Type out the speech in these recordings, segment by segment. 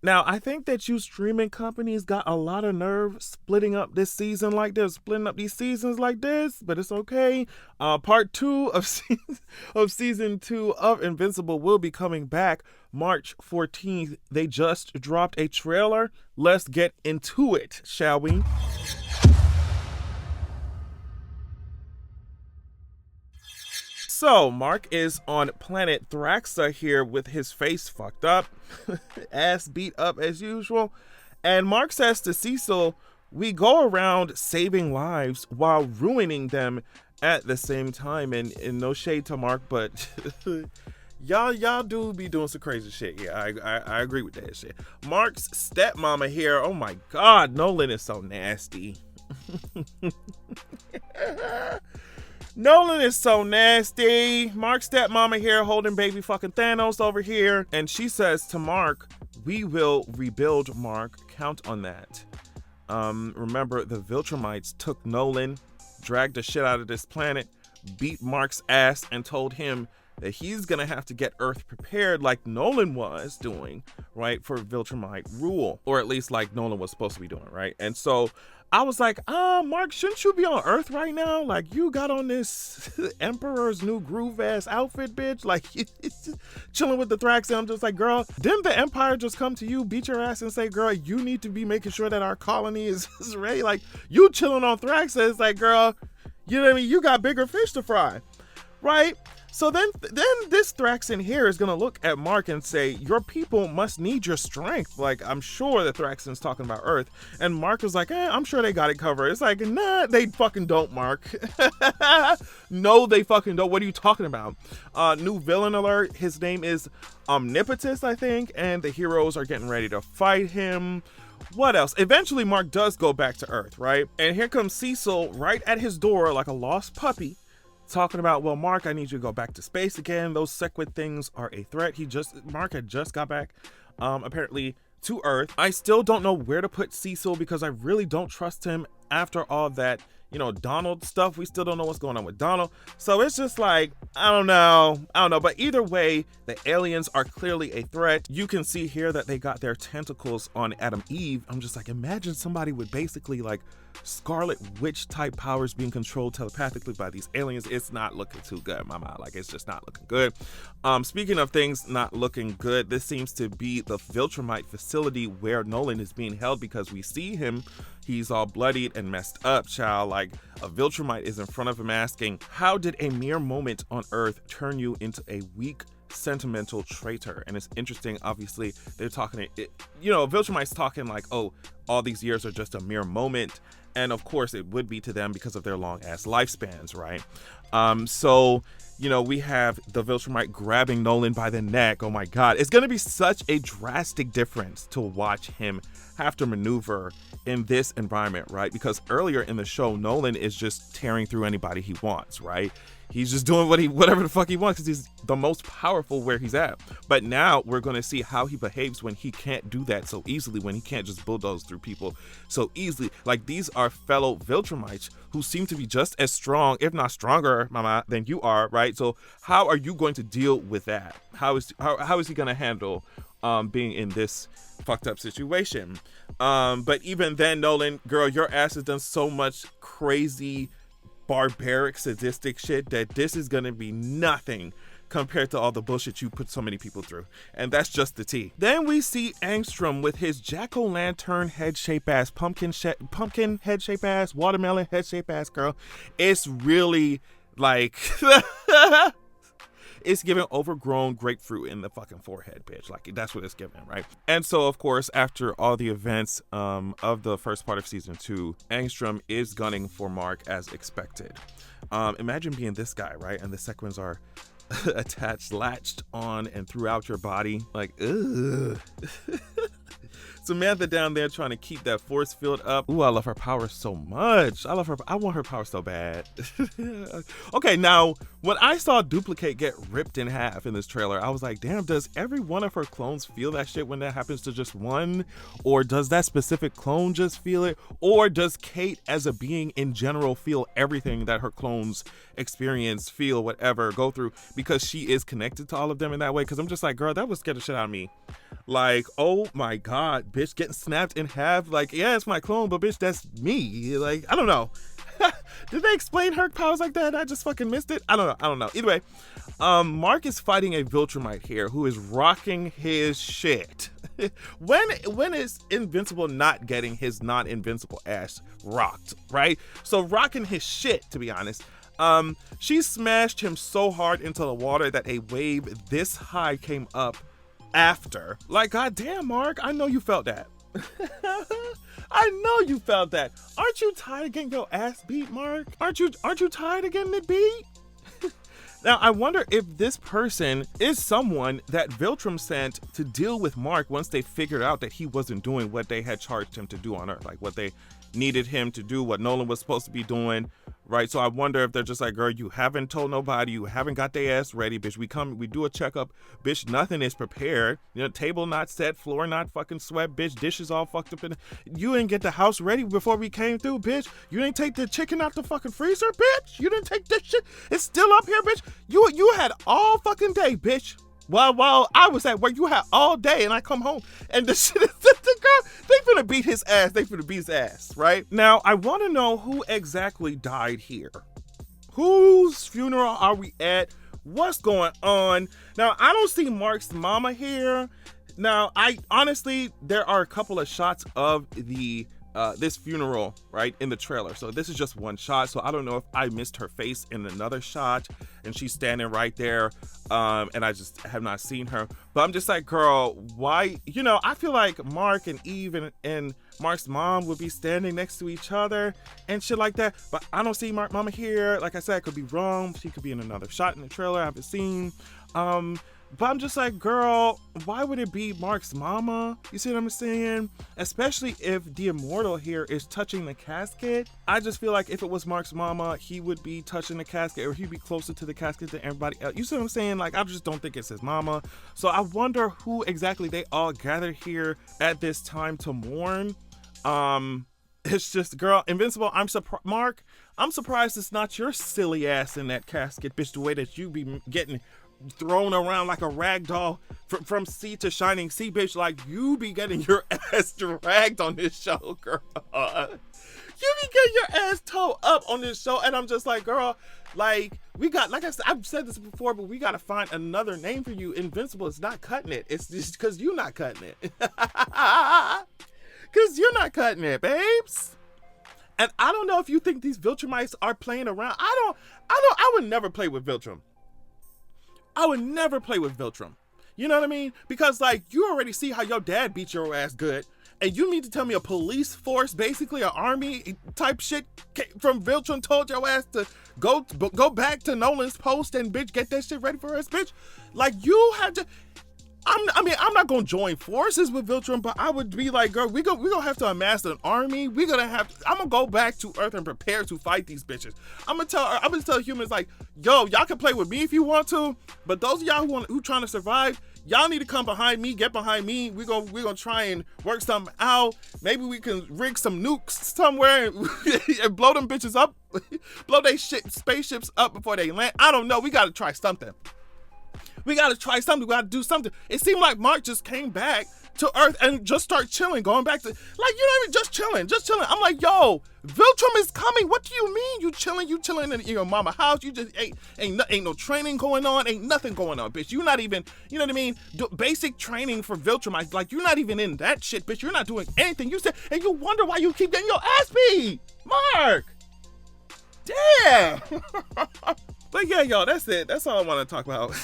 Now, I think that you streaming companies got a lot of nerve splitting up this season like this, splitting up these seasons like this, but it's okay. Part 2 of season 2 of Invincible will be coming back March 14th. They just dropped a trailer. Let's get into it, shall we? So, Mark is on planet Thraxa here with his face fucked up, ass beat up as usual. And Mark says to Cecil, we go around saving lives while ruining them at the same time. And no shade to Mark, but y'all do be doing some crazy shit. Yeah, I agree with that shit. Mark's stepmama here, oh my God, Nolan is so nasty. Nolan is so nasty. Mark's stepmama here holding baby fucking Thanos over here. And she says to Mark, we will rebuild, Mark. Count on that. Remember, the Viltrumites took Nolan, dragged the shit out of this planet, beat Mark's ass, and told him that he's gonna have to get Earth prepared like Nolan was doing, right, for Viltrumite rule. Or at least like Nolan was supposed to be doing, right? And so I was like, Mark, shouldn't you be on Earth right now? Like, you got on this Emperor's New Groove ass outfit, bitch. Like, chilling with the Thrax. I'm just like, girl, didn't the Empire just come to you, beat your ass, and say, girl, you need to be making sure that our colony is ready? Like, you chilling on Thrax. It's like, girl, you know what I mean? You got bigger fish to fry, right? So then this Thraxan here is going to look at Mark and say, your people must need your strength. Like, I'm sure the Thraxan's talking about Earth. And Mark is like, I'm sure they got it covered. It's like, nah, they fucking don't, Mark. No, they fucking don't. What are you talking about? New villain alert. His name is Omnipotus, I think. And the heroes are getting ready to fight him. What else? Eventually, Mark does go back to Earth, right? And here comes Cecil right at his door like a lost puppy, talking about, well, Mark, I need you to go back to space again. Those sequid things are a threat. Mark had just got back, apparently, to Earth. I still don't know where to put Cecil because I really don't trust him after all that, Donald stuff. We still don't know what's going on with Donald. So it's just like, I don't know. But either way, the aliens are clearly a threat. You can see here that they got their tentacles on Adam Eve. I'm just like, imagine somebody with basically like Scarlet Witch type powers being controlled telepathically by these aliens. It's not looking too good, mama. Like, it's just not looking good. Speaking of things not looking good, this seems to be the Viltrumite facility where Nolan is being held, because we see him. He's all bloodied and messed up, child. Like, a Viltrumite is in front of him asking, how did a mere moment on Earth turn you into a weak, sentimental traitor? And it's interesting, obviously, they're talking, Viltrumite's talking like, oh, all these years are just a mere moment. And of course it would be to them because of their long ass lifespans, right? So, we have the Viltrumite grabbing Nolan by the neck. Oh my God. It's going to be such a drastic difference to watch him have to maneuver in this environment, right? Because earlier in the show, Nolan is just tearing through anybody he wants, right? He's just doing whatever the fuck he wants because he's the most powerful where he's at. But now we're going to see how he behaves when he can't do that so easily, when he can't just bulldoze through people so easily. Like, these are fellow Viltrumites who seem to be just as strong, if not stronger, mama, than you are, right? So how are you going to deal with that? How is he going to handle being in this fucked up situation? But even then, Nolan, girl, your ass has done so much crazy, barbaric, sadistic shit that this is gonna be nothing compared to all the bullshit you put so many people through. And that's just the tea. Then we see Angstrom with his jack-o'-lantern head-shape ass, pumpkin head-shape ass, watermelon head-shape ass, girl. It's really like it's giving overgrown grapefruit in the fucking forehead, bitch. Like, that's what it's giving, right? And so, of course, after all the events of the first part of season 2, Angstrom is gunning for Mark as expected. Imagine being this guy, right? And the sequins are attached, latched on, and throughout your body. Like, ugh. Samantha down there trying to keep that force field up. Ooh, I love her power so much. I want her power so bad. Okay, now, when I saw Duplicate get ripped in half in this trailer, I was like, damn, does every one of her clones feel that shit when that happens to just one? Or does that specific clone just feel it? Or does Kate as a being in general feel everything that her clones experience, feel, whatever, go through, because she is connected to all of them in that way? Because I'm just like, girl, that would scare the shit out of me. Like, oh my God, bitch, getting snapped in half. Like, yeah, it's my clone, but bitch, that's me. Like, I don't know. Did they explain her powers like that? I just fucking missed it. I don't know. Either way, Mark is fighting a Viltrumite here who is rocking his shit. When is Invincible not getting his non-invincible ass rocked, right? So rocking his shit, to be honest. She smashed him so hard into the water that a wave this high came up after. Like, goddamn, Mark, I know you felt that. I know you felt that. Aren't you tired of getting your ass beat, Mark? Aren't you tired of getting it beat? Now, I wonder if this person is someone that Viltrum sent to deal with Mark once they figured out that he wasn't doing what they had charged him to do on Earth, like what they needed him to do, what Nolan was supposed to be doing, right? So I wonder if they're just like, girl, you haven't told nobody, you haven't got their ass ready, bitch. We do a checkup, bitch, nothing is prepared. You know, table not set, floor not fucking swept, bitch, dishes all fucked up. You didn't get the house ready before we came through, bitch. You didn't take the chicken out the fucking freezer, bitch. You didn't take this shit. It's still up here, bitch. You had all fucking day, bitch. While I was at work, you had all day, and I come home, and the shit is the girl. They finna beat his ass. They finna beat his ass, right? Now, I want to know who exactly died here. Whose funeral are we at? What's going on? Now, I don't see Mark's mama here. Now, I honestly, there are a couple of shots of the this funeral, right, in the trailer. So this is just one shot. So I don't know if I missed her face in another shot and she's standing right there. And I just have not seen her. But I'm just like, girl, why? You know, I feel like Mark and Eve and Mark's mom would be standing next to each other and shit like that. But I don't see Mark's mama here. Like I said, I could be wrong. She could be in another shot in the trailer I haven't seen. But I'm just like, girl, why would it be Mark's mama? You see what I'm saying? Especially if the immortal here is touching the casket. I just feel like if it was Mark's mama, he would be touching the casket, or he'd be closer to the casket than everybody else. You see what I'm saying? Like, I just don't think it's his mama. So I wonder who exactly they all gathered here at this time to mourn. It's just, girl, Invincible, Mark, I'm surprised it's not your silly ass in that casket, bitch, the way that you be getting thrown around like a rag doll from sea to shining sea, bitch. Like, you be getting your ass dragged on this show, girl. You be getting your ass towed up on this show, and I'm just like, girl, like, we got, like I said, I've said this before, but we got to find another name for you. Invincible is not cutting it. It's just because you're not cutting it. Because you're not cutting it, babes. And I don't know if you think these Viltrumites are playing around. I would never play with Viltrum. I would never play with Viltrum. You know what I mean? Because, like, you already see how your dad beat your ass good. And you mean to tell me a police force, basically an army type shit from Viltrum told your ass to go back to Nolan's post and, bitch, get that shit ready for us, bitch? Like, you had to... I'm not gonna join forces with Viltrum, but I would be like, girl, we gonna have to amass an army. I'm gonna go back to Earth and prepare to fight these bitches. I'm gonna tell humans, like, yo, y'all can play with me if you want to, but those of y'all who trying to survive, y'all need to come behind me, get behind me. We're gonna try and work something out. Maybe we can rig some nukes somewhere and blow them bitches up, blow they spaceships up before they land. I don't know. We gotta try something. We gotta try something. We gotta do something. It seemed like Mark just came back to Earth and just start chilling, going back to, like, you know, even just chilling. I'm like, yo, Viltrum is coming. What do you mean you chilling in your mama house? You just ain't no training going on. Ain't nothing going on, bitch. You not even, you know what I mean? Basic training for Viltrum. Like, you're not even in that shit, bitch. You're not doing anything. You said, and you wonder why you keep getting your ass beat, Mark. Damn. But yeah, y'all, that's it. That's all I want to talk about.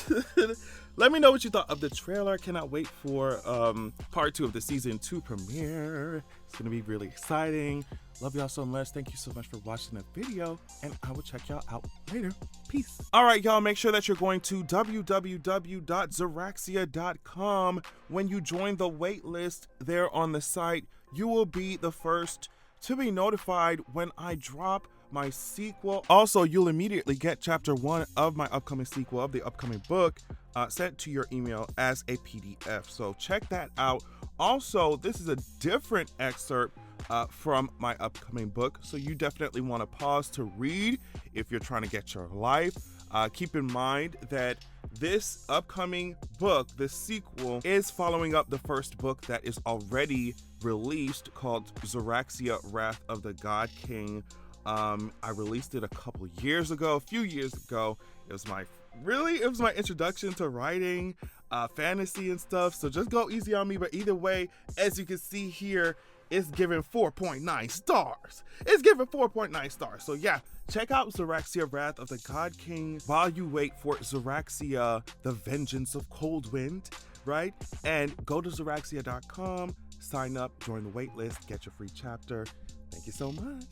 Let me know what you thought of the trailer. Cannot wait for part 2 of the season 2 premiere. It's going to be really exciting. Love y'all so much. Thank you so much for watching the video, and I will check y'all out later. Peace. All right, y'all, make sure that you're going to www.zeraxia.com. When you join the wait list there on the site, you will be the first to be notified when I drop my sequel. Also, you'll immediately get chapter 1 of my upcoming sequel of the upcoming book sent to your email as a PDF. So check that out. Also, this is a different excerpt from my upcoming book, so you definitely want to pause to read if you're trying to get your life. Keep in mind that this upcoming book, the sequel, is following up the first book that is already released called Xeraxia Wrath of the God King. I released it a few years ago. It was my introduction to writing, fantasy and stuff. So just go easy on me. But either way, as you can see here, it's given 4.9 stars. It's given 4.9 stars. So yeah, check out Xeraxia Wrath of the God King while you wait for Xeraxia, The Vengeance of Coldwind, right? And go to Xeraxia.com, sign up, join the waitlist, get your free chapter. Thank you so much.